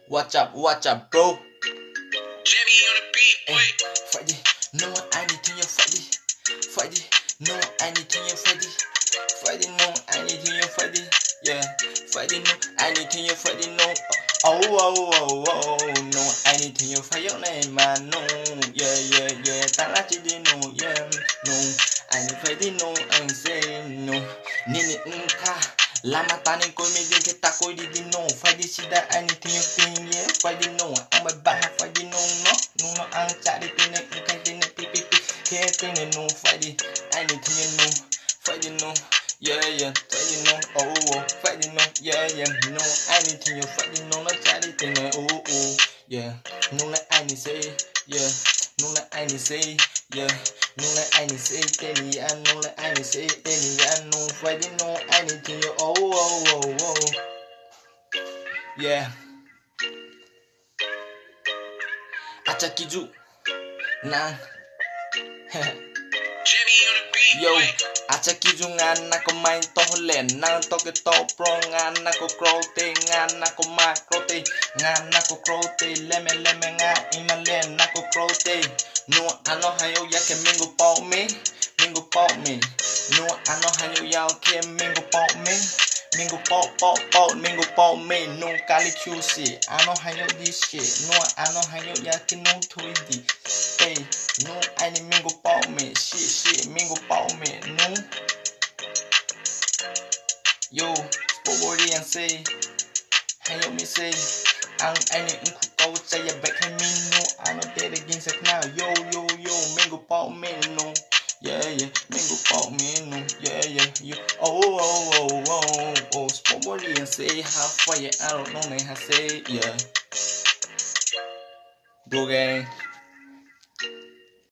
Watch up, bro. Jimmy on the beat, boy. Friday, no I need to you Friday. Friday, no I need to you Friday. Friday, no I need to you Friday. Yeah, Friday, no I need to you Friday. No, no I need to you for your name, man. No, yeah. Talachi no, yeah, no. I need Friday, no, I'm saying no. Nini nka. Lama tani ko mi din kita ko di no. Friday sida anything you think, yeah. Friday no, I'm a bad Friday no ang cari tine kan tine pipi ke tine no Friday anything you know. Friday no, yeah. Friday no, Friday no, yeah. No anything you Friday no cari tine yeah. No like I say, yeah. No like I say, yeah. No like I say tini ya. No like I say tini ya. No Friday no anything you yeah. Acha kiju nang Jimmy on the beat, yo, boy. acha kiju ngana ko main to len nang to ke to pro ngana ko krote ngana ko makrote ngana ko krote leme nga imalen na ko krote no ano hayo ya ke mingo pau me no ano hayo ya ke mingo pau me mingo pau me no kali QC ano hayo this shit no ano hayo ya ke no tweedy hey no any mingo pau me shit mingo pau me no yo spobori and say hayo me say ang any unku say ya back me no ano dead against it now yo mingo pau me no yeah mingo pau me no yeah you spobori and say how far I don't know how say yeah bro gang